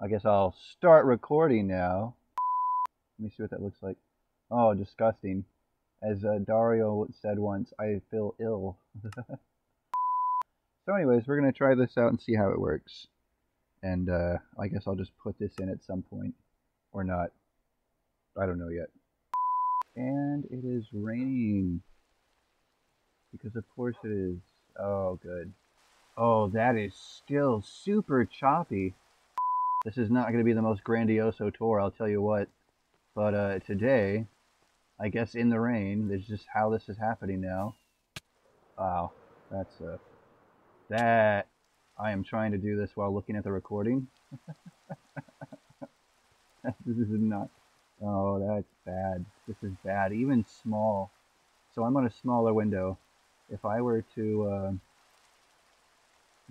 I guess I'll start recording now. Let me see what that looks like. Oh, disgusting. As Dario said once, I feel ill. So anyways, we're going to try this out and see how it works. And I guess I'll just put this in at some point. Or not. I don't know yet. And it is raining. Because of course it is. Oh, good. Oh, that is still super choppy. This is not going to be the most grandioso tour, I'll tell you what. But today, I guess in the rain, that's just how this is happening now. Wow, that's that. I am trying to do this while looking at the recording. This is not. Oh, that's bad. This is bad. Even small. So I'm on a smaller window. If I were to,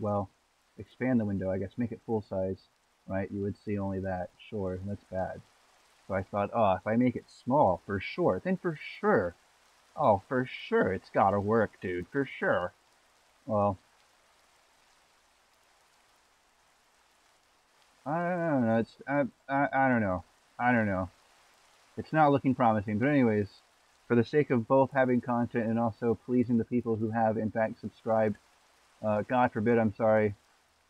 well, expand the window, I guess, make it full size, right? You would see only that. Sure, that's bad. So I thought, oh, if I make it small, for sure, then for sure. Oh, for sure, it's gotta work, dude, for sure. Well, I don't know. It's I don't know. I don't know. It's not looking promising. But anyways, for the sake of both having content and also pleasing the people who have in fact subscribed, God forbid, I'm sorry,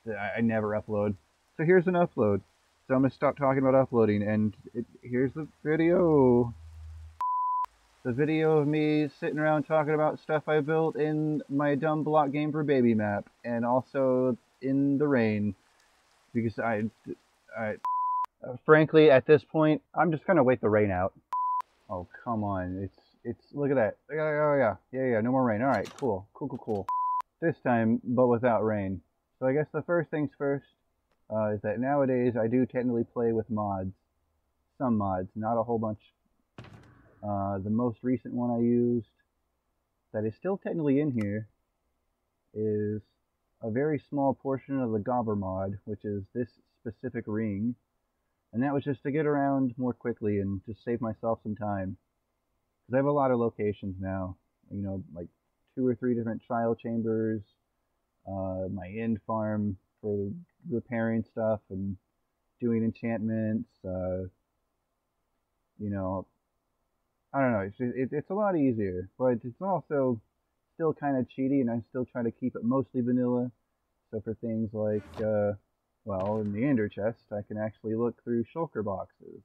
I never upload. So here's an upload. So I'm gonna stop talking about uploading, and here's the video. The video of me sitting around talking about stuff I built in my dumb block game for baby map, and also in the rain, because frankly, at this point, I'm just gonna wait the rain out. Oh, come on, it's look at that. Oh yeah, no more rain. All right, cool. This time, but without rain. So I guess the first things first is that nowadays I do technically play with mods, some mods, not a whole bunch. The most recent one I used that is still technically in here is a very small portion of the Gobber mod, which is this specific ring. And that was just to get around more quickly and just save myself some time. Because I have a lot of locations now. You know, like 2 or 3 different trial chambers, my end farm for repairing stuff and doing enchantments, you know, I don't know, it's a lot easier, but it's also still kind of cheaty, and I still try to keep it mostly vanilla. So for things like, well, in the ender chest, I can actually look through shulker boxes.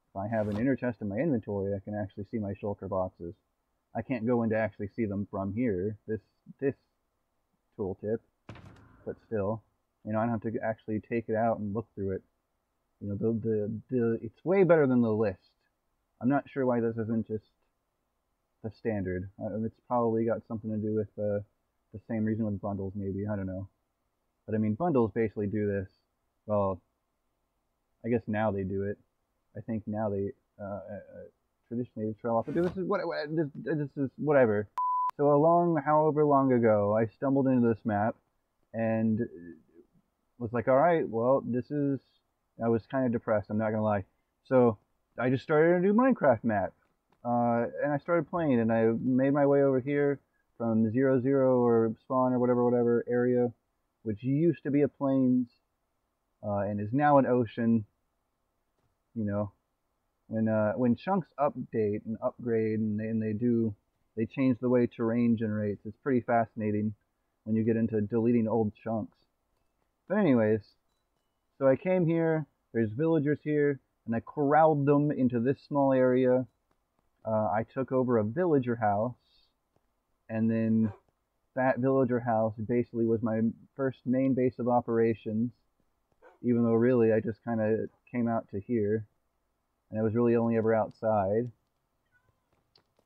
If I have an ender chest in my inventory, I can actually see my shulker boxes. I can't go in to actually see them from here, this tooltip, but still, you know, I don't have to actually take it out and look through it. You know, it's way better than the list. I'm not sure why this isn't just the standard. It's probably got something to do with the same reason with bundles, maybe. I don't know. But I mean, bundles basically do this. Well, I guess now they do it. I think now they traditionally trail off. But this is whatever. So however long ago, I stumbled into this map and was like, all right, well, I was kind of depressed, I'm not gonna lie. So I just started a new Minecraft map, and I started playing, and I made my way over here from the 0 or spawn or whatever area, which used to be a plains, and is now an ocean. You know, when chunks update and upgrade, and they change the way terrain generates, it's pretty fascinating when you get into deleting old chunks. But anyways, so I came here, there's villagers here, and I corralled them into this small area. I took over a villager house, and then that villager house basically was my first main base of operations, even though really I just kind of came out to here, and I was really only ever outside.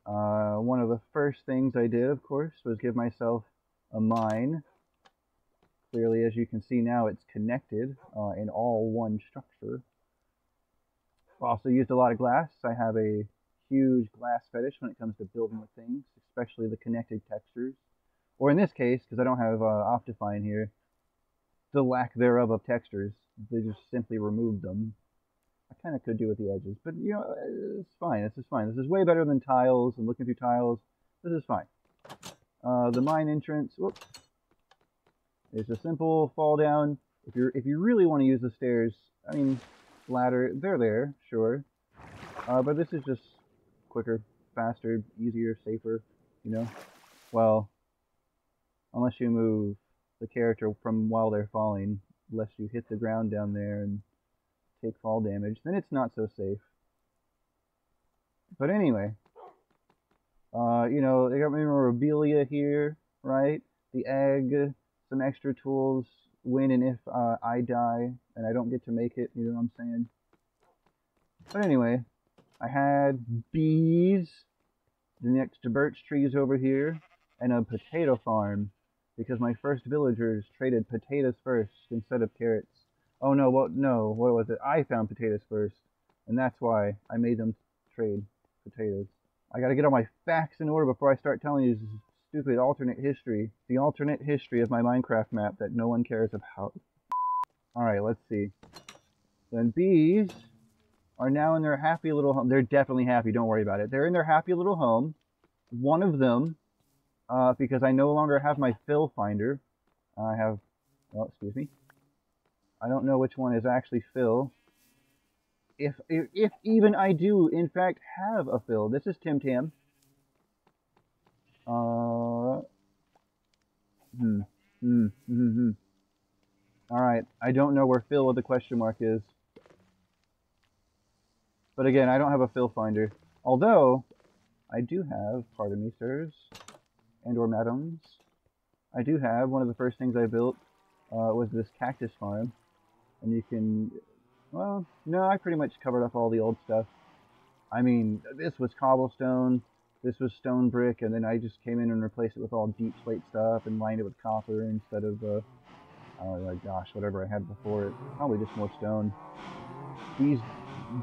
One of the first things I did, of course, was give myself a mine. Clearly, as you can see now, it's connected in all one structure. Also used a lot of glass. I have a huge glass fetish when it comes to building with things, especially the connected textures. Or in this case, because I don't have Optifine here, the lack thereof of textures. They just simply removed them. I kind of could do with the edges, but you know, it's fine. This is fine. This is way better than tiles and looking through tiles. This is fine. The mine entrance, whoops. It's a simple fall down. if you really want to use the stairs, I mean, ladder, they're there, sure. But this is just quicker, faster, easier, safer, you know? Well, unless you move the character from while they're falling, lest you hit the ground down there and take fall damage, then it's not so safe. But anyway, you know, they got memorabilia here, right? The egg, some extra tools, when and if I die and I don't get to make it, you know what I'm saying? But anyway, I had bees, the next to birch trees over here, and a potato farm, because my first villagers traded potatoes first instead of carrots. Oh no, what was it? I found potatoes first, and that's why I made them trade potatoes. I gotta get all my facts in order before I start telling you this stupid alternate history. The alternate history of my Minecraft map that no one cares about. Alright, let's see. Then bees are now in their happy little home. They're definitely happy, don't worry about it. They're in their happy little home. One of them, because I no longer have my fill finder. I have, well, excuse me. I don't know which one is actually fill. If even I do, in fact, have a fill. This is Tim Tam. Alright, I don't know where fill with the question mark is. But again, I don't have a fill finder. Although, I do have, pardon me, sirs, and or madams, I do have, one of the first things I built was this cactus farm. And you can, well, no, I pretty much covered up all the old stuff. I mean, this was cobblestone, this was stone brick, and then I just came in and replaced it with all deep slate stuff and lined it with copper instead of, oh my gosh, whatever I had before it. Probably just more stone.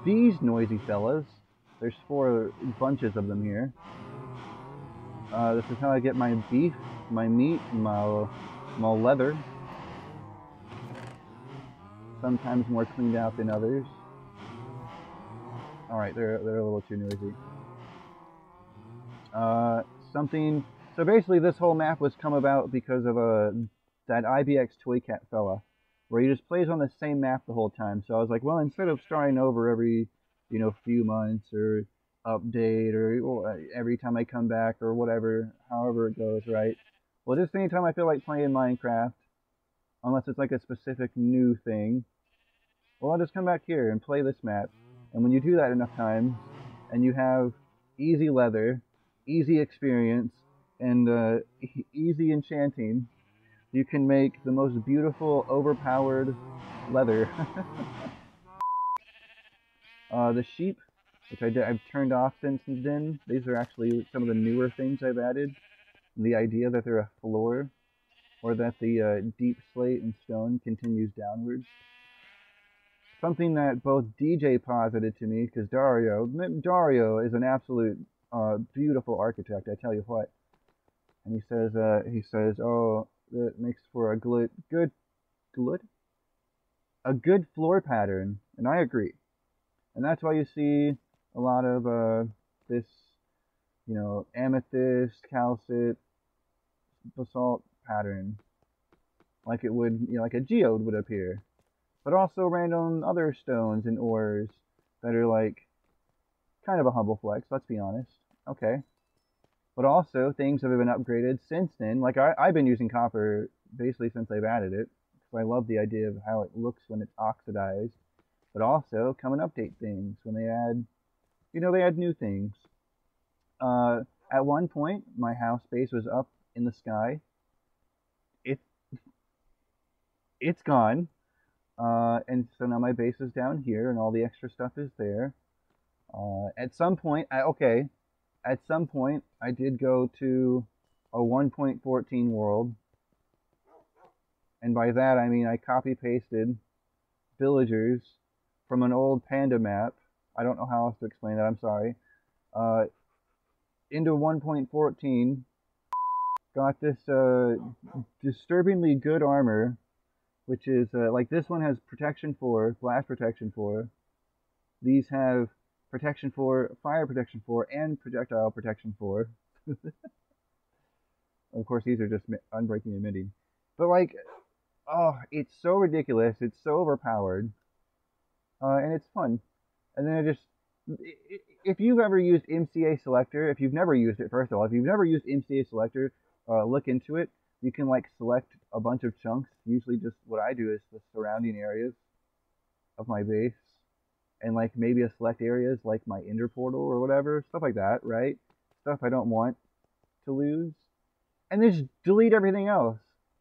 These noisy fellas, there's 4 bunches of them here. This is how I get my beef, my meat, my leather. Sometimes more cleaned out than others. Alright, they're a little too noisy. So basically this whole map was come about because of that IBX Toycat fella, where he just plays on the same map the whole time. So I was like, well, instead of starting over every, you know, few months or update or every time I come back or whatever, however it goes, right? Well, just anytime I feel like playing Minecraft, unless it's like a specific new thing, well, I'll just come back here and play this map. And when you do that enough times, and you have easy leather, easy experience, and easy enchanting, you can make the most beautiful, overpowered leather. The sheep, which I've turned off since then, these are actually some of the newer things I've added. The idea that they're a floor, or that the deep slate and stone continues downwards. Something that both DJ posited to me, because Dario is an absolute beautiful architect, I tell you what. And he says, oh, that makes for a good floor pattern, and I agree. And that's why you see a lot of this, you know, amethyst, calcite, basalt pattern, like it would, you know, like a geode would appear. But also random other stones and ores that are like kind of a humble flex, let's be honest. Okay. But also things that have been upgraded since then. Like I've been using copper basically since I've added it, because I love the idea of how it looks when it's oxidized. But also come and update things when they add, you know, they add new things. At one point, my house base was up in the sky. It's gone. And so now my base is down here and all the extra stuff is there. At some point, at some point I did go to a 1.14 world. And by that I mean I copy pasted villagers from an old Panda map. I don't know how else to explain that, I'm sorry. Into 1.14. Got this disturbingly good armor, which is, like this one has protection 4, blast protection 4. These have protection 4, fire protection 4, and projectile protection 4. Of course, these are just unbreaking emitting. But like, oh, it's so ridiculous. It's so overpowered, and it's fun. And then if you've ever used MCA Selector, if you've never used it, first of all, if you've never used MCA Selector, look into it. You can like select a bunch of chunks. Usually, just what I do is the surrounding areas of my base, and like maybe a select areas like my Ender portal or whatever, stuff like that, right? Stuff I don't want to lose, and then just delete everything else.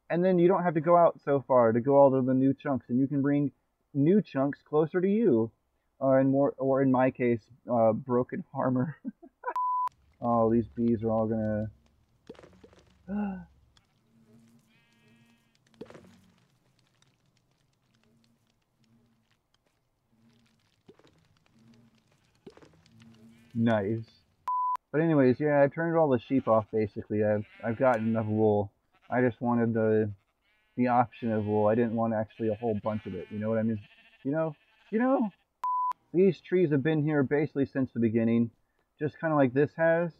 And then you don't have to go out so far to go all to the new chunks, and you can bring new chunks closer to you, and more, or in my case, broken armor. Oh, these bees are all gonna. Nice. But anyways, yeah, I've turned all the sheep off basically. I've gotten enough wool. I just wanted the option of wool. I didn't want actually a whole bunch of it. You know what I mean? You know, you know. These trees have been here basically since the beginning, just kind of like this has.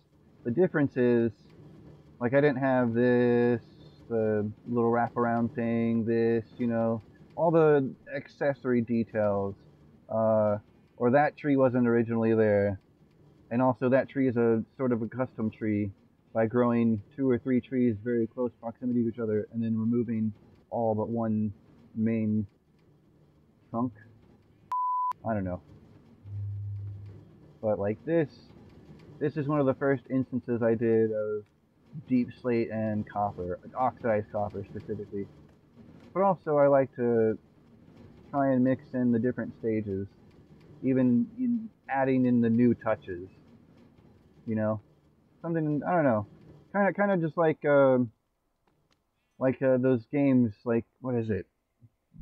The difference is, like I didn't have this, the little wraparound thing, this, you know, all the accessory details. Or that tree wasn't originally there. And also that tree is a sort of a custom tree by growing 2 or 3 trees very close proximity to each other and then removing all but one main trunk. I don't know. But like this is one of the first instances I did of deep slate and copper, oxidized copper specifically. But also I like to try and mix in the different stages, even in adding in the new touches. You know, something, I don't know, kind of just like those games, like what is it,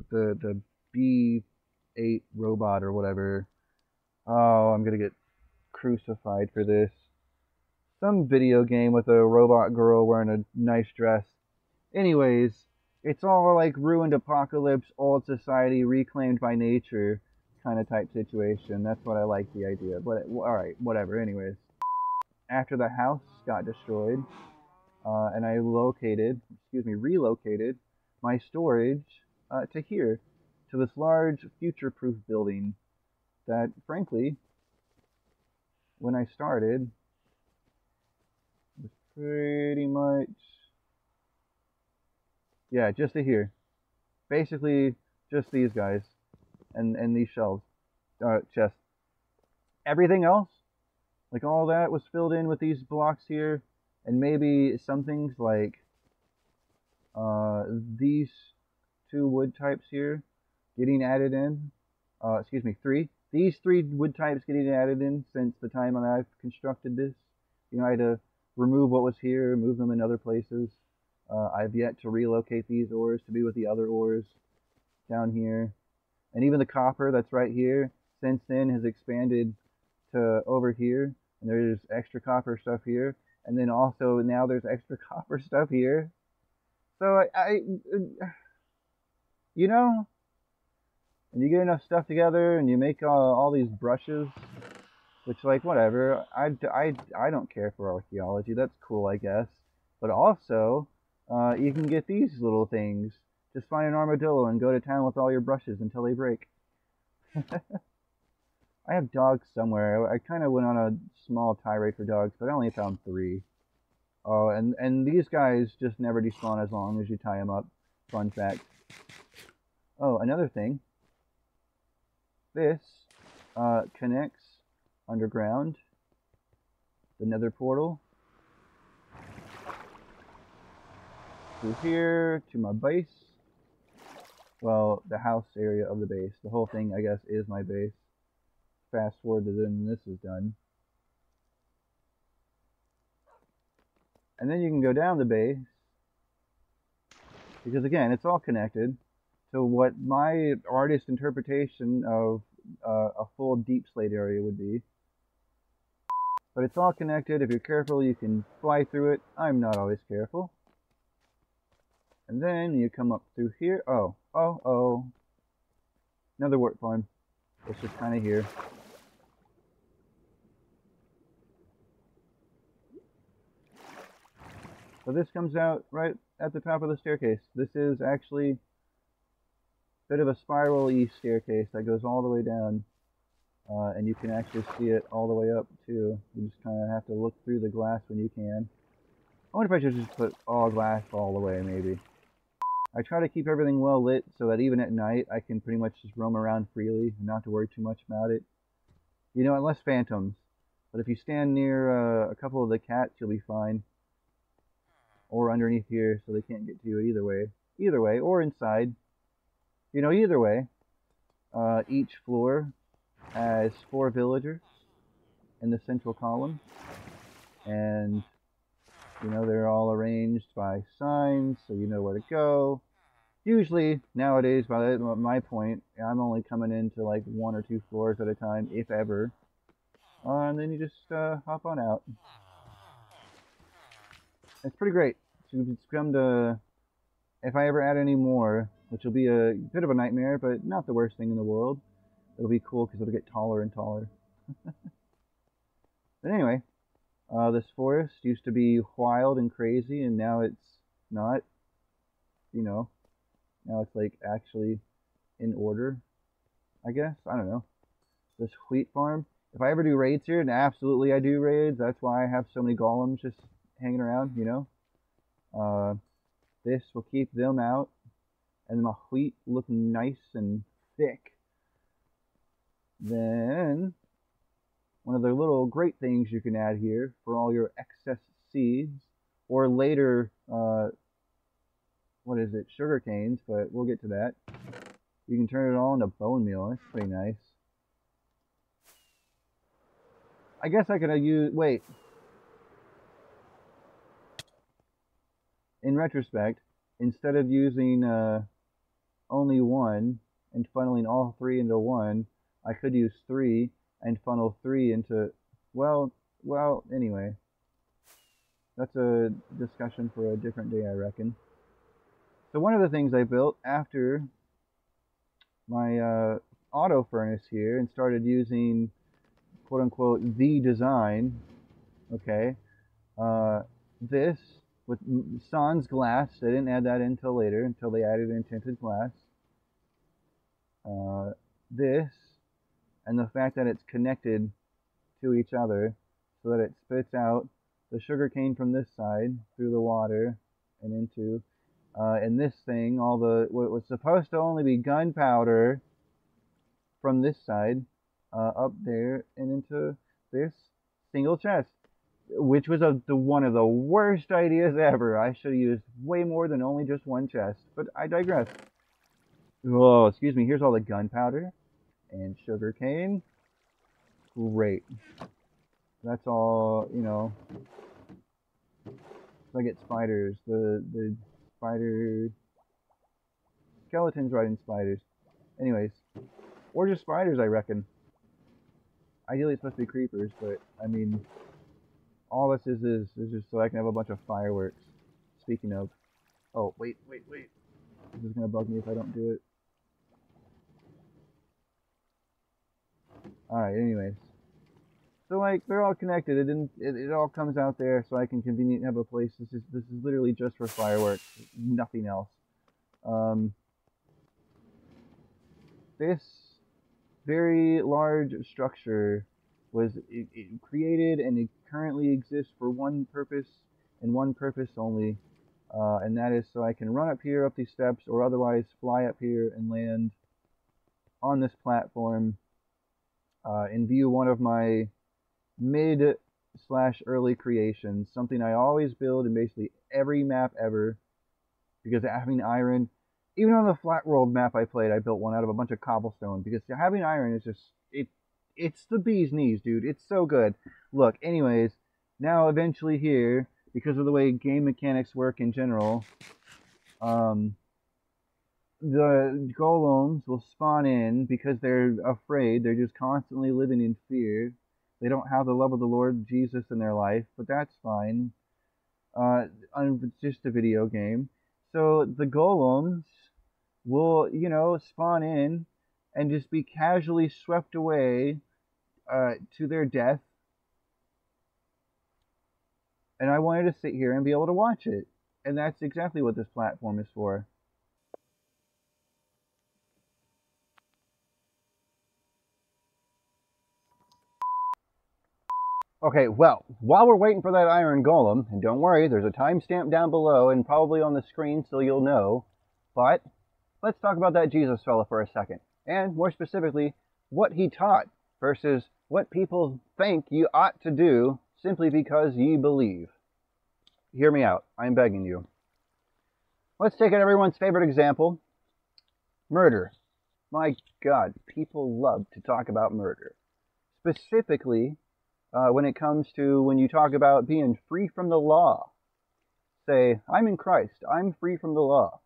the B8 robot or whatever. Oh, I'm gonna get crucified for this. Some video game with a robot girl wearing a nice dress. Anyways, it's all like ruined apocalypse, old society, reclaimed by nature kind of type situation. That's what I like the idea. But alright, whatever. Anyways, after the house got destroyed, and I relocated my storage to here, to this large future-proof building that, frankly, when I started, was pretty much, yeah, just to here. Basically, just these guys and these shelves, chests. Everything else, like all that, was filled in with these blocks here, and maybe some things like these 2 wood types here getting added in. Excuse me, 3. These 3 wood types getting added in since the time I've constructed this. You know, I had to remove what was here, move them in other places. I've yet to relocate these ores to be with the other ores down here. And even the copper that's right here, since then, has expanded to over here. And there's extra copper stuff here. And then also now there's extra copper stuff here. So you know, and you get enough stuff together and you make all these brushes, which, like, whatever. I don't care for archaeology. That's cool, I guess. But also, you can get these little things. Just find an armadillo and go to town with all your brushes until they break. I have dogs somewhere. I kind of went on a small tirade for dogs, but I only found 3. Oh, and these guys just never despawn as long as you tie them up. Fun fact. Oh, another thing. This connects underground, the Nether portal, through here to my base. Well, the house area of the base. The whole thing, I guess, is my base. Fast forward to then this is done. And then you can go down the base, because again, it's all connected to what my artist interpretation of a full deep slate area would be. But it's all connected. If you're careful, you can fly through it. I'm not always careful. And then you come up through here. Oh. Another wart farm. It's just kind of here. So this comes out right at the top of the staircase. This is actually bit of a spiral-y staircase that goes all the way down. And you can actually see it all the way up too. You just kind of have to look through the glass when you can. I wonder if I should just put all glass all the way, maybe. I try to keep everything well lit so that even at night I can pretty much just roam around freely and not to worry too much about it. You know, unless phantoms. But if you stand near a couple of the cats, you'll be fine. Or underneath here so they can't get to you either way. Either way, or inside. You know, either way. Each floor has 4 villagers in the central column. And, you know, they're all arranged by signs so you know where to go. Usually, nowadays, by my point, I'm only coming into like 1 or 2 floors at a time, if ever. And then you just hop on out. It's pretty great. So it's come to, if I ever add any more, which will be a bit of a nightmare, but not the worst thing in the world. It'll be cool because it'll get taller and taller. But anyway, this forest used to be wild and crazy, and now it's not. You know, now it's like actually in order, I guess. I don't know. This Hwheat Farm. If I ever do raids here, and absolutely I do raids, that's why I have so many golems just hanging around, you know. This will keep them out, and my wheat looking nice and thick. Then, one of the little great things you can add here for all your excess seeds, or later, what is it, sugar canes, but we'll get to that. You can turn it all into bone meal. That's pretty nice. I guess I could use, wait. In retrospect, instead of using only 1 and funneling all 3 into 1, I could use 3 and funnel 3 into, well, anyway. That's a discussion for a different day, I reckon. So one of the things I built after my auto furnace here and started using quote-unquote the design, okay, this with sans glass. They didn't add that until later, until they added in tinted glass. This, and the fact that it's connected to each other so that it spits out the sugar cane from this side through the water and into, and this thing, all the, what was supposed to only be gunpowder from this side, up there and into this single chest, which was one of the worst ideas ever. I should have used way more than only just 1 chest, but I digress. Oh, excuse me, here's all the gunpowder and sugar cane. Great. That's all, you know. So I get spiders, the spider skeletons riding spiders. Anyways, or just spiders, I reckon. Ideally, it's supposed to be creepers, but I mean, all this is just so I can have a bunch of fireworks. Speaking of, oh wait, this is gonna bug me if I don't do it. All right, anyways. So like they're all connected. It all comes out there, so I can conveniently have a place. This is literally just for fireworks, nothing else. This very large structure was created, and it currently exists for one purpose and one purpose only, and that is so I can run up here up these steps, or otherwise fly up here and land on this platform and view one of my mid/early creations, something I always build in basically every map ever, because having iron, even on the flat world map I played, I built one out of a bunch of cobblestone, because having iron is just, it's the bee's knees, dude. It's so good. Look, anyways, now eventually here, because of the way game mechanics work in general, the golems will spawn in because they're afraid. They're just constantly living in fear. They don't have the love of the Lord Jesus in their life, but that's fine. It's just a video game. So the golems will, you know, spawn in and just be casually swept away to their death. And I wanted to sit here and be able to watch it. And that's exactly what this platform is for. Okay, well, while we're waiting for that iron golem, and don't worry, there's a timestamp down below and probably on the screen so you'll know, but let's talk about that Jesus fella for a second, and more specifically, what he taught versus what people think you ought to do simply because ye believe. Hear me out, I'm begging you. Let's take everyone's favorite example, murder. My God, people love to talk about murder. Specifically, when it comes to when you talk about being free from the law. Say, I'm in Christ, I'm free from the law.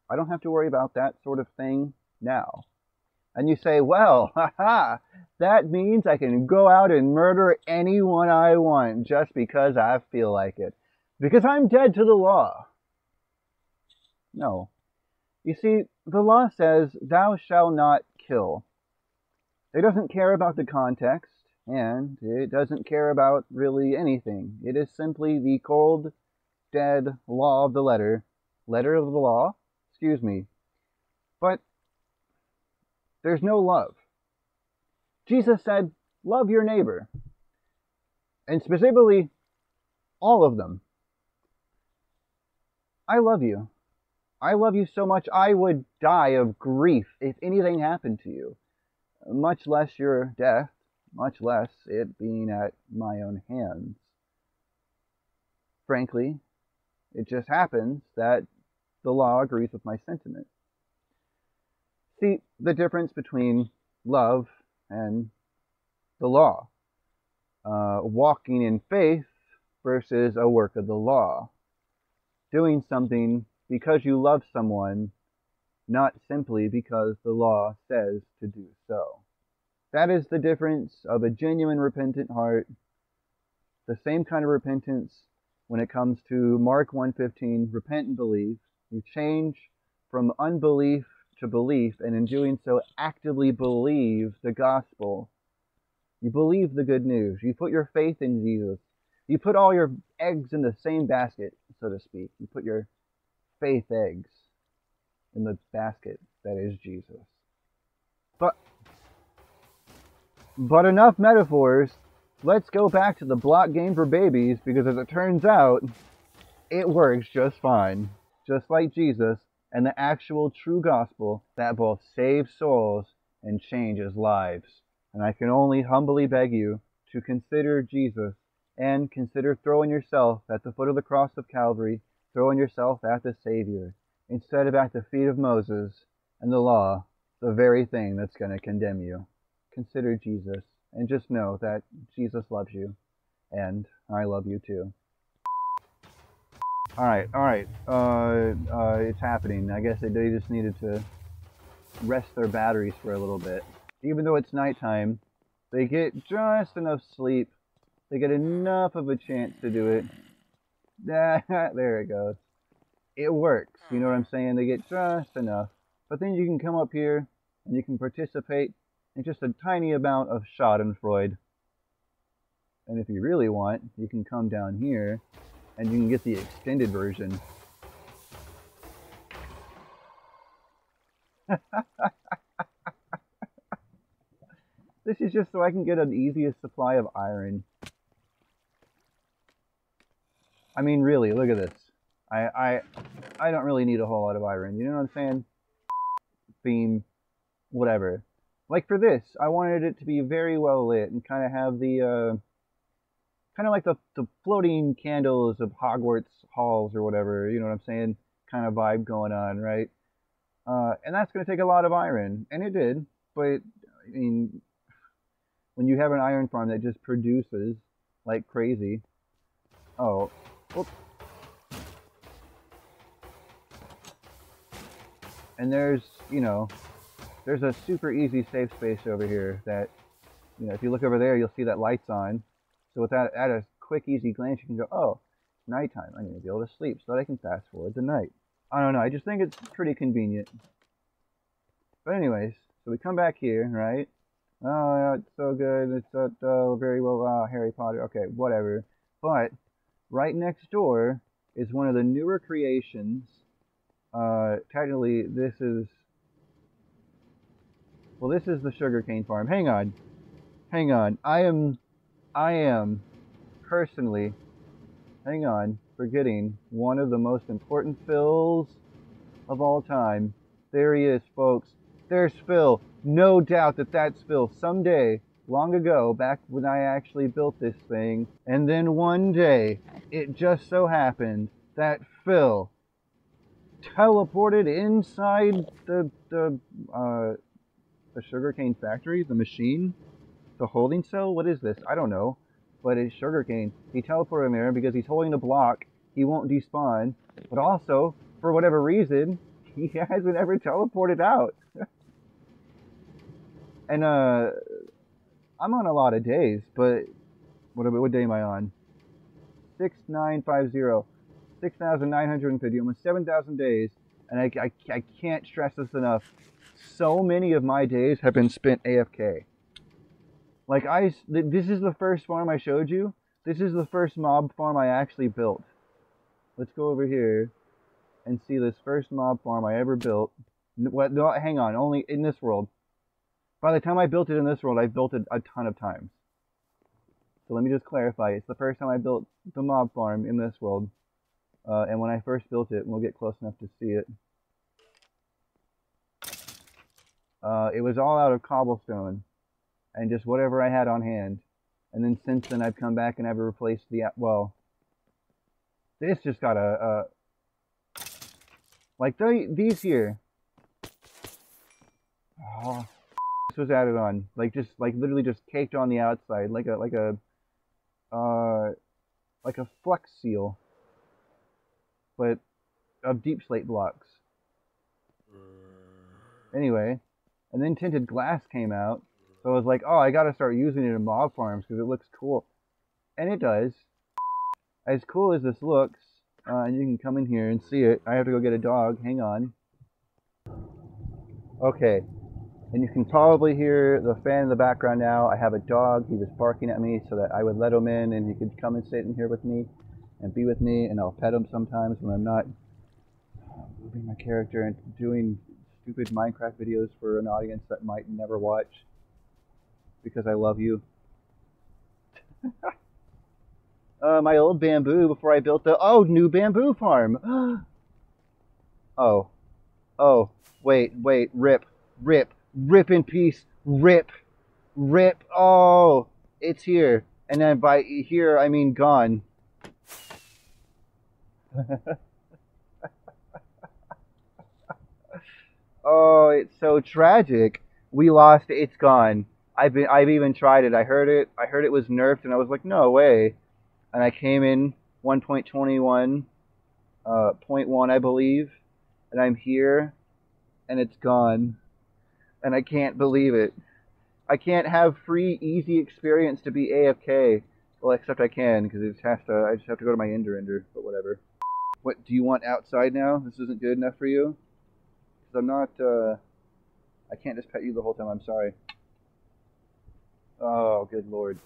I don't have to worry about that sort of thing now. And you say, well, haha, that means I can go out and murder anyone I want just because I feel like it. Because I'm dead to the law. No. You see, the law says, thou shalt not kill. It doesn't care about the context, and it doesn't care about really anything. It is simply the cold, dead law of the letter of the law, excuse me. But there's no love. Jesus said, love your neighbor. And specifically, all of them. I love you. I love you so much I would die of grief if anything happened to you. Much less your death, much less it being at my own hands. Frankly, it just happens that the law agrees with my sentiment. See, the difference between love and the law. Walking in faith versus a work of the law. Doing something because you love someone, not simply because the law says to do so. That is the difference of a genuine repentant heart. The same kind of repentance when it comes to Mark 1:15, repent and believe. You change from unbelief to belief, and in doing so, actively believe the gospel. You believe the good news. You put your faith in Jesus. You put all your eggs in the same basket, so to speak. You put your faith eggs in the basket that is Jesus. But enough metaphors. Let's go back to the block game for babies, because as it turns out, it works just fine. Just like Jesus and the actual true gospel that both saves souls and changes lives. And I can only humbly beg you to consider Jesus and consider throwing yourself at the foot of the cross of Calvary, throwing yourself at the Savior, instead of at the feet of Moses and the law, the very thing that's going to condemn you. Consider Jesus, and just know that Jesus loves you, and I love you too. Alright, it's happening. I guess they just needed to rest their batteries for a little bit. Even though it's nighttime, they get just enough sleep. They get enough of a chance to do it. There it goes. It works, you know what I'm saying? They get just enough. But then you can come up here, and you can participate in just a tiny amount of Schadenfreude. And if you really want, you can come down here, and you can get the extended version. This is just so I can get an easiest supply of iron. I mean, really, look at this. I don't really need a whole lot of iron, you know what I'm saying? Theme, whatever. Like for this, I wanted it to be very well lit and kind of have the, kind of like the floating candles of Hogwarts halls or whatever, you know what I'm saying? Kind of vibe going on, right? And that's going to take a lot of iron, and it did, but, I mean, when you have an iron farm that just produces like crazy. Oh, whoops. And there's, you know, there's a super easy safe space over here that, you know, if you look over there, you'll see that light's on. So with that, at a quick, easy glance, you can go, oh, it's nighttime. I need to be able to sleep so that I can fast forward the night. I don't know. I just think it's pretty convenient. But anyways, so we come back here, right? Oh, yeah, it's so good. It's very well, Harry Potter. Okay, whatever. But right next door is one of the newer creations. Technically, this is the sugarcane farm. Hang on. I am I am personally, hang on, forgetting one of the most important fills of all time. There he is, folks. There's Phil. No doubt that that's Phil. Someday, long ago, back when I actually built this thing, and then one day, it just so happened that Phil teleported inside the sugarcane factory, the machine, the holding cell. What is this? I don't know, but it's sugarcane. He teleported in there because he's holding a block. He won't despawn, but also for whatever reason, he hasn't ever teleported out. And I'm on a lot of days, but what day am I on? 6950, 6,950, almost 7,000 days, and I can't stress this enough. So many of my days have been spent AFK. Like this is the first farm I showed you. This is the first mob farm I actually built. Let's go over here and see this first mob farm I ever built. What? No, hang on, only in this world. By the time I built it in this world, I've built it a ton of times. So let me just clarify. It's the first time I built the mob farm in this world. And when I first built it, and we'll get close enough to see it, it was all out of cobblestone and just whatever I had on hand. And then since then, I've come back and I've replaced the, well, this just got like these here. Oh, this was added on, like literally just caked on the outside, like a flex seal, but of deep slate blocks. Anyway, and then tinted glass came out, so I was like, oh, I gotta start using it in mob farms because it looks cool, and it does. As cool as this looks, and you can come in here and see it. I have to go get a dog. Hang on. Okay. And you can probably hear the fan in the background now. I have a dog. He was barking at me so that I would let him in and he could come and sit in here with me and be with me, and I'll pet him sometimes when I'm not moving my character and doing stupid Minecraft videos for an audience that might never watch, because I love you. My old bamboo before I built the new bamboo farm. Oh, wait, rip in peace, rip, oh, it's here, and then by here I mean gone. Oh, it's so tragic. We lost it. It's gone. I've even tried it. I heard it was nerfed, and I was like, no way. And I came in 1.21.1, I believe, and I'm here, and it's gone. And I can't believe it. I can't have free, easy experience to be AFK. Well, except I can, because I just have to go to my Ender, but whatever. What, do you want outside now? This isn't good enough for you? Because I'm not, I can't just pet you the whole time, I'm sorry. Oh, good lord.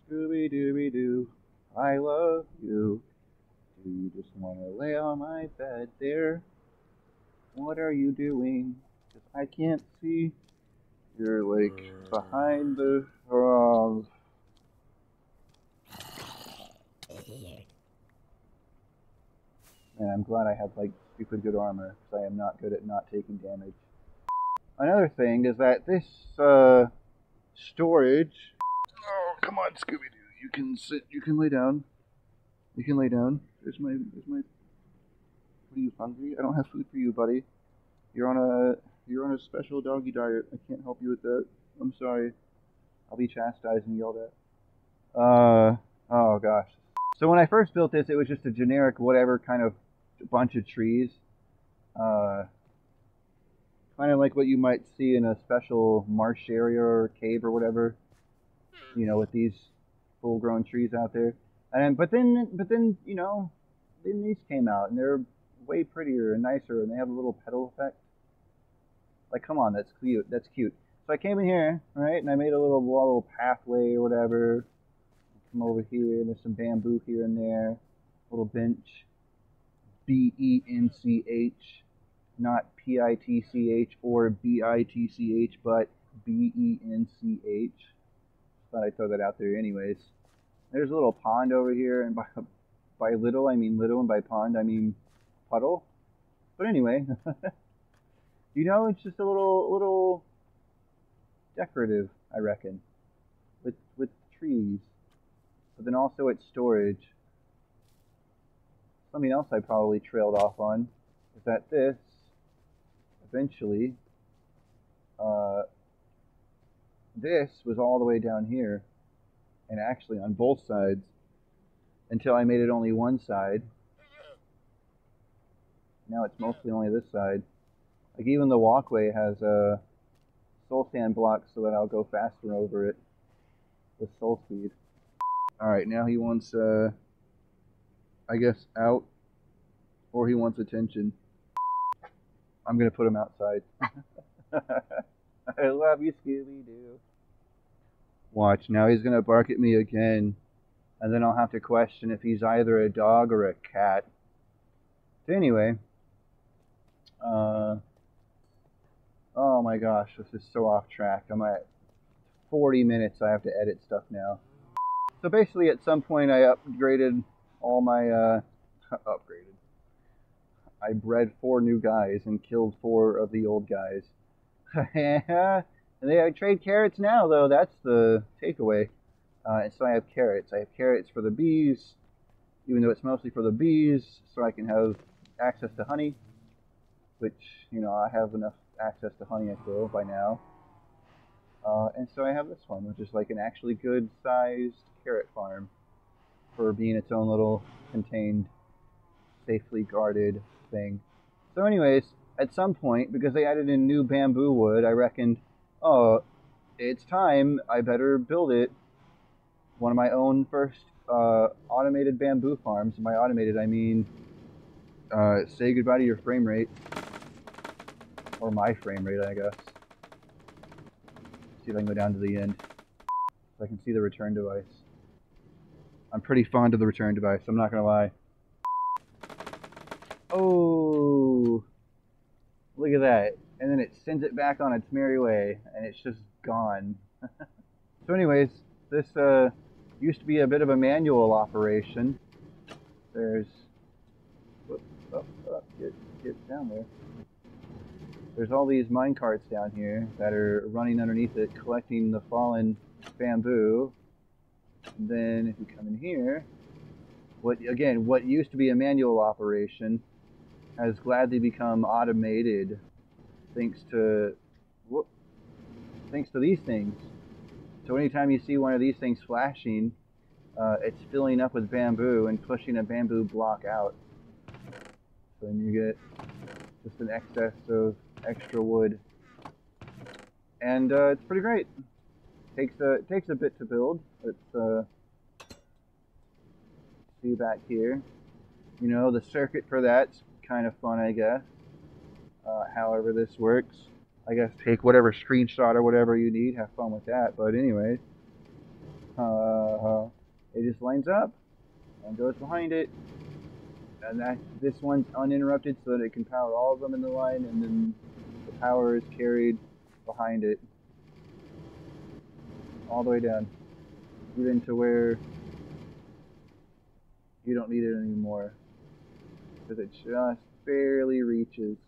Scooby Dooby Doo, I love you. Do you just want to lay on my bed there? What are you doing? Because I can't see. You're like behind the frog. And I'm glad I have like stupid good armor, because I am not good at not taking damage. Another thing is that this storage. Oh, come on, Scooby Doo. You can sit. You can lay down. You can lay down. There's my. What are you, hungry? I don't have food for you, buddy. You're on a special doggy diet. I can't help you with that. I'm sorry. I'll be chastised and yelled at. Oh gosh. So when I first built this, it was just a generic whatever kind of bunch of trees. Kind of like what you might see in a special marsh area or cave or whatever. You know, with these full-grown trees out there. And but then you know, then these came out and they're way prettier and nicer, and they have a little petal effect. Like, come on, that's cute. That's cute. So I came in here, right, and I made a little pathway or whatever. Come over here, and there's some bamboo here and there. Little bench. B-E-N-C-H. Not P-I-T-C-H or B-I-T-C-H, but B-E-N-C-H. Thought I'd throw that out there anyways. There's a little pond over here, and by little I mean little, and by pond I mean puddle. But anyway, you know, it's just a little decorative, I reckon, with trees. But then also it's storage. Something else I probably trailed off on is that this eventually, this was all the way down here, and actually on both sides, until I made it only one side. Now it's mostly only this side. Like even the walkway has soul sand blocks so that I'll go faster over it with soul speed. Alright, now he wants, I guess, out, or he wants attention. I'm gonna put him outside. I love you, Scooby Doo. Watch, now he's gonna bark at me again, and then I'll have to question if he's either a dog or a cat. So anyway, oh my gosh, this is so off track. I'm at 40 minutes, I have to edit stuff now. So basically at some point I upgraded all my, I bred 4 new guys and killed 4 of the old guys. And I trade carrots now, though. That's the takeaway. And so I have carrots. I have carrots for the bees, even though it's mostly for the bees, so I can have access to honey, which, you know, I have enough access to honey, I feel, by now. And so I have this one, which is like an actually good-sized carrot farm for being its own little contained, safely guarded thing. So anyways, at some point, because they added in new bamboo wood, I reckoned, oh, it's time, I better build it. One of my own first automated bamboo farms. By automated, I mean, say goodbye to your frame rate. Or my frame rate, I guess. See if I can go down to the end. So I can see the return device. I'm pretty fond of the return device, I'm not gonna lie. Oh, look at that. And then it sends it back on its merry way, and it's just gone. So anyways, this used to be a bit of a manual operation. There's, whoops, get down there. There's all these mine carts down here that are running underneath it, collecting the fallen bamboo. And then if you come in here, what used to be a manual operation has gladly become automated thanks to these things. So anytime you see one of these things flashing, it's filling up with bamboo and pushing a bamboo block out. So then you get just an excess of extra wood, and it's pretty great. It takes a bit to build. Let's see back here. You know, the circuit for that's kind of fun, I guess. However this works, I guess take whatever screenshot or whatever you need, have fun with that. But anyway, it just lines up and goes behind it, and this one's uninterrupted so that it can power all of them in the line, and then the power is carried behind it all the way down, even to where you don't need it anymore, because it just barely reaches.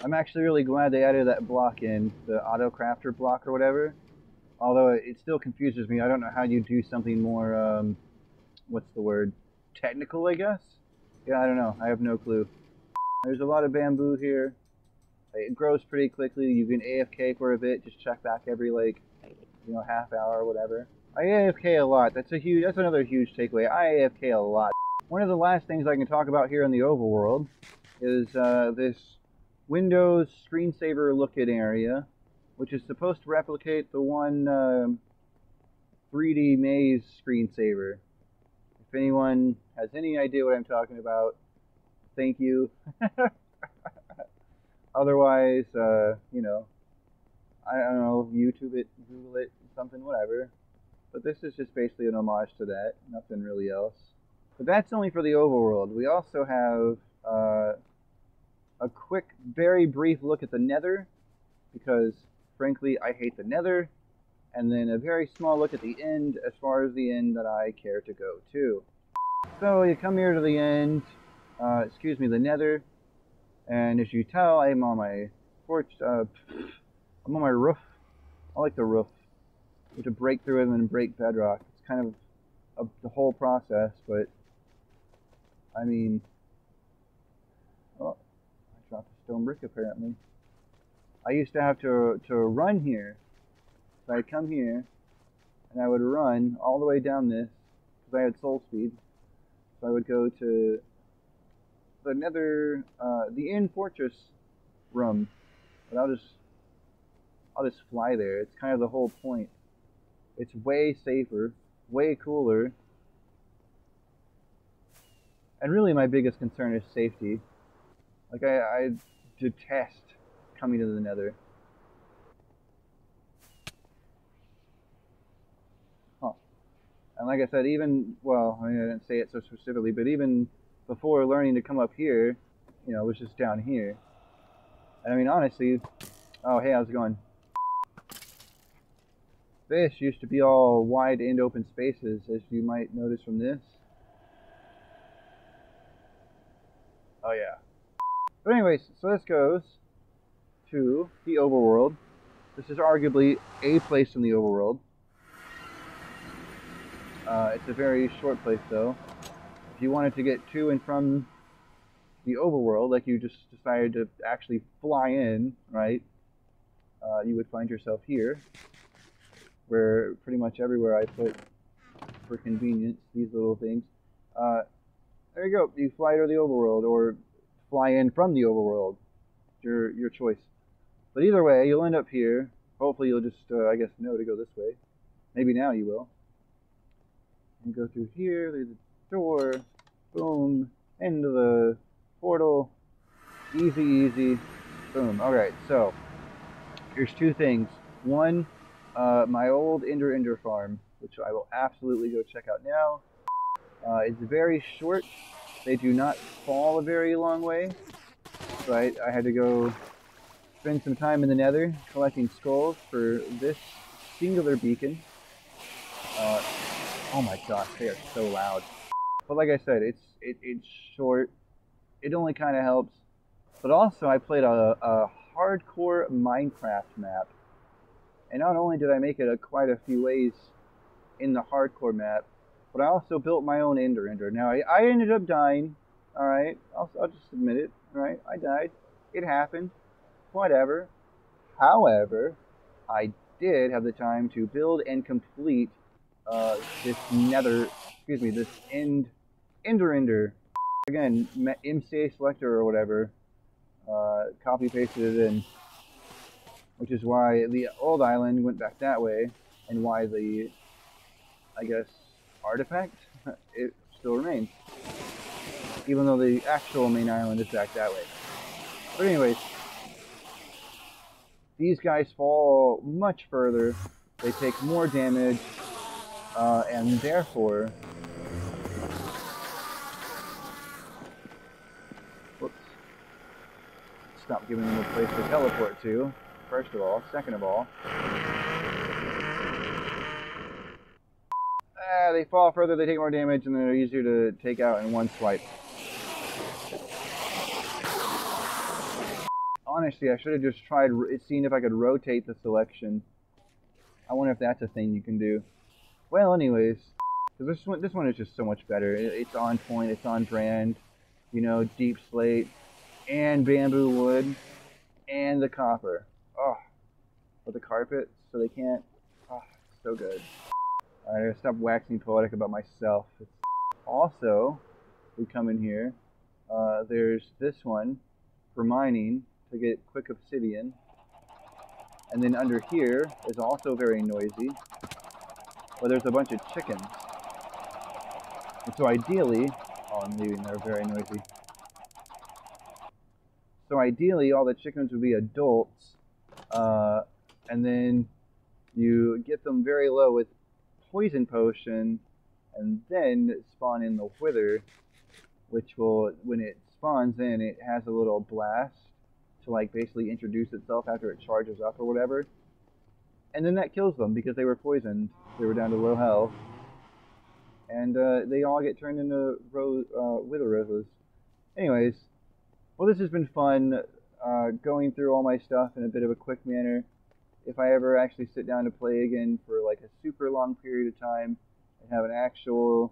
I'm actually really glad they added that block in, the auto crafter block or whatever. Although it still confuses me. I don't know how you do something more, what's the word? Technical, I guess? Yeah, I don't know. I have no clue. There's a lot of bamboo here. It grows pretty quickly. You can AFK for a bit. Just check back every, like, you know, half hour or whatever. I AFK a lot. That's another huge takeaway. I AFK a lot. One of the last things I can talk about here in the overworld is this Windows screensaver look-in area, which is supposed to replicate the one 3D maze screensaver. If anyone has any idea what I'm talking about, thank you. Otherwise, you know, I don't know, YouTube it, Google it, something, whatever. But this is just basically an homage to that, nothing really else. But that's only for the overworld. We also have a quick, very brief look at the Nether, because frankly I hate the Nether, and then a very small look at the end, as far as the end that I care to go to. So you come here to the end, the Nether, and as you tell, I'm on my porch, I'm on my roof. I like the roof. You have to break through it and then break bedrock. It's kind of the whole process, but I mean, oh, I dropped a stone brick apparently. I used to have to run here. So I'd come here, and I would run all the way down this, because I had soul speed. So I would go to the Nether, the Inn Fortress room, but I'll just fly there. It's kind of the whole point. It's way safer, way cooler, and really my biggest concern is safety. Like I detest coming to the Nether. And like I said, even, well, I mean, I didn't say it so specifically, but even before learning to come up here, you know, it was just down here. And I mean, honestly, oh, hey, how's it going? This used to be all wide and open spaces, as you might notice from this. Oh, yeah. But anyways, so this goes to the overworld. This is arguably a place in the overworld. It's a very short place, though. If you wanted to get to and from the overworld, like you just decided to actually fly in, right, you would find yourself here, where pretty much everywhere I put, for convenience, these little things. There you go. You fly to the overworld, or fly in from the overworld. Your choice. But either way, you'll end up here. Hopefully you'll just, I guess, know to go this way. Maybe now you will. And go through here, there's a door, boom, into the portal, easy, easy, boom. Alright, so, here's two things. One, my old Ender farm, which I will absolutely go check out now. It's very short. They do not fall a very long way. Right, I had to go spend some time in the Nether collecting skulls for this singular beacon. Oh my gosh, they are so loud. But like I said, it's short. It only kind of helps. But also, I played a hardcore Minecraft map. And not only did I make it quite a few ways in the hardcore map, but I also built my own Ender. Now, I ended up dying. Alright, I'll just admit it. Alright, I died. It happened. Whatever. However, I did have the time to build and complete this this Ender. Again, MCA selector or whatever, copy pasted it in, which is why the old island went back that way, and why the, I guess, artifact, it still remains, even though the actual main island is back that way. But anyways, these guys fall much further, they take more damage, and therefore, whoops, stop giving them a place to teleport to, first of all. Second of all, they fall further, they take more damage, and they're easier to take out in one swipe. Honestly, I should have just tried seeing if I could rotate the selection. I wonder if that's a thing you can do. Well, anyways, because this one is just so much better. It's on point, it's on brand. You know, deep slate, and bamboo wood, and the copper. Oh, with the carpet, so they can't. Oh, so good. Alright, I gotta stop waxing poetic about myself. Also, we come in here. There's this one for mining to get quick obsidian. And then under here is also very noisy, but there's a bunch of chickens. And so ideally, oh, I'm leaving, they're very noisy. So ideally, all the chickens would be adults, and then you get them very low with poison potion, and then spawn in the Wither, which will, when it spawns in, it has a little blast to like basically introduce itself after it charges up or whatever. And then that kills them because they were poisoned. They were down to low health. And they all get turned into Wither roses. Anyways, well, this has been fun going through all my stuff in a bit of a quick manner. If I ever actually sit down to play again for like a super long period of time and have an actual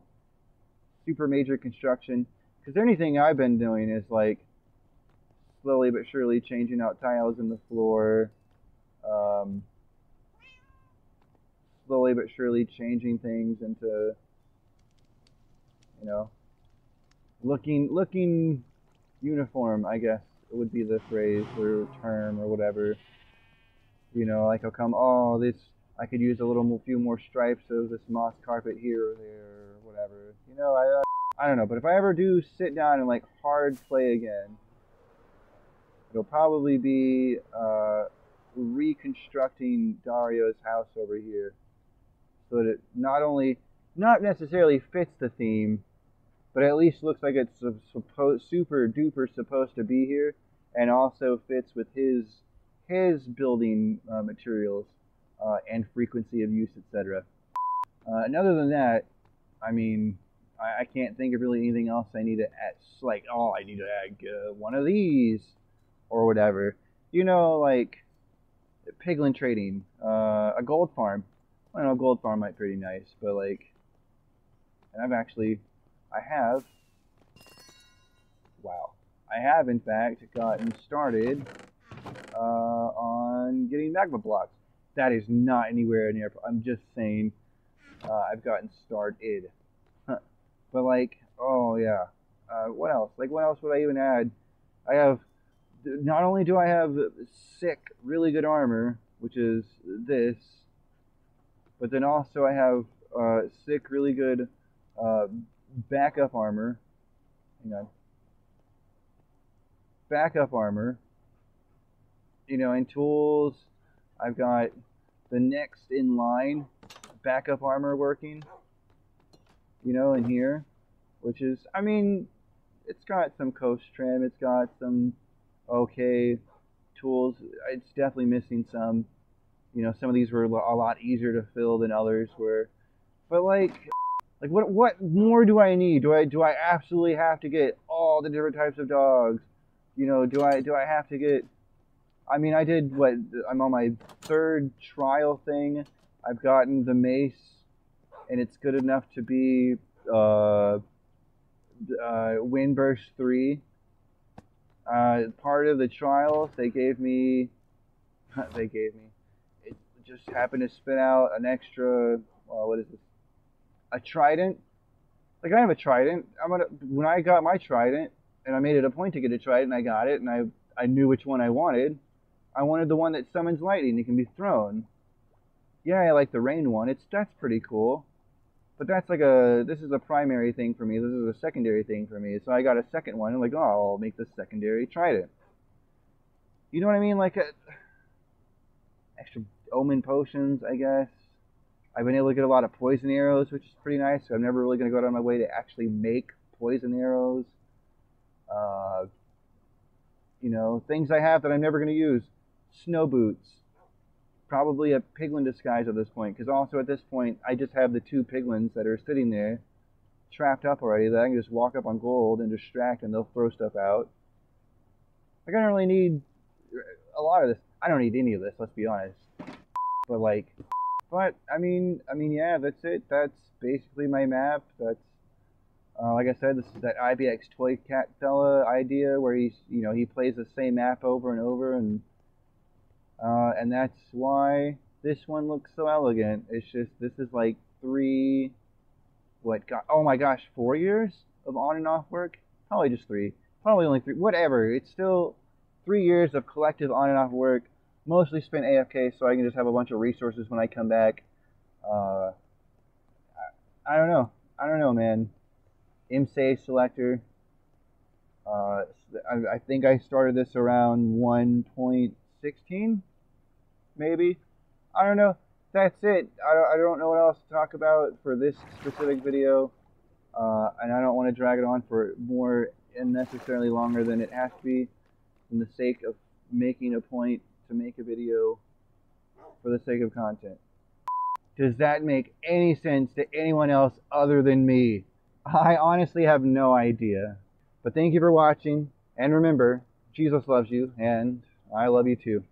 super major construction, because anything I've been doing is like slowly but surely changing out tiles in the floor, slowly but surely changing things into, you know, looking uniform, I guess would be the phrase or term or whatever. You know, like I'll come, oh, this, I could use a few more stripes of this moss carpet here or there or whatever. You know, I don't know, but if I ever do sit down and like hard play again, it'll probably be reconstructing Dario's house over here so that it not necessarily fits the theme, but at least looks like it's super duper supposed to be here, and also fits with his building materials and frequency of use, etc. And other than that, I mean, I can't think of really anything else I need to add. Like, oh, I need to add one of these or whatever. You know, like piglin trading, a gold farm. I don't know, a gold farm might be pretty nice, but like, and I have in fact gotten started on getting magma blocks. That is not anywhere near, I'm just saying I've gotten started. But like, oh yeah, what else? Like, what else would I even add? I have, not only do I have sick, really good armor, which is this, but then also I have sick, really good backup armor. Hang on. Backup armor. You know, and tools. I've got the next in line backup armor working. You know, in here, which is, I mean, it's got some coast trim. It's got some okay tools. It's definitely missing some. You know, some of these were a lot easier to fill than others were. But like what more do I need? Do I absolutely have to get all the different types of dogs? You know, do I have to get, I mean, I did what, I'm on my 3rd trial thing. I've gotten the mace, and it's good enough to be Windburst 3. Part of the trials, they gave me, it just happened to spit out an extra, what is this? A trident. Like, I have a trident. When I got my trident, and I made it a point to get a trident, and I got it, and I knew which one I wanted. I wanted the one that summons lightning. It can be thrown. Yeah, I like the rain one. That's pretty cool. But that's like this is a primary thing for me. This is a secondary thing for me. So I got a second one. I'm like, oh, I'll make the secondary trident. You know what I mean? Like extra omen potions, I guess. I've been able to get a lot of poison arrows, which is pretty nice. So I'm never really going to go out of my way to actually make poison arrows. You know, things I have that I'm never going to use. Snow boots. Probably a piglin disguise at this point, because also at this point I just have the 2 piglins that are sitting there trapped up already that I can just walk up on gold and distract, and they'll throw stuff out. Like, I don't really need a lot of this. I don't need any of this, let's be honest. But like, I mean yeah, that's it. That's basically my map. That's like I said, this is that IBX Toycat fella idea where he plays the same map over and over, and that's why this one looks so elegant. It's just, this is like 4 years of on and off work? Probably just 3. Probably only 3. Whatever. It's still 3 years of collective on and off work. Mostly spent AFK so I can just have a bunch of resources when I come back. I don't know. I don't know, man. IMSAE selector. I think I started this around 1.16, maybe. I don't know. that's it. I don't know what else to talk about for this specific video. And I don't want to drag it on for more unnecessarily longer than it has to be, in the sake of making a point to make a video for the sake of content. Does that make any sense to anyone else other than me? I honestly have no idea. But thank you for watching, and remember, Jesus loves you, and I love you too.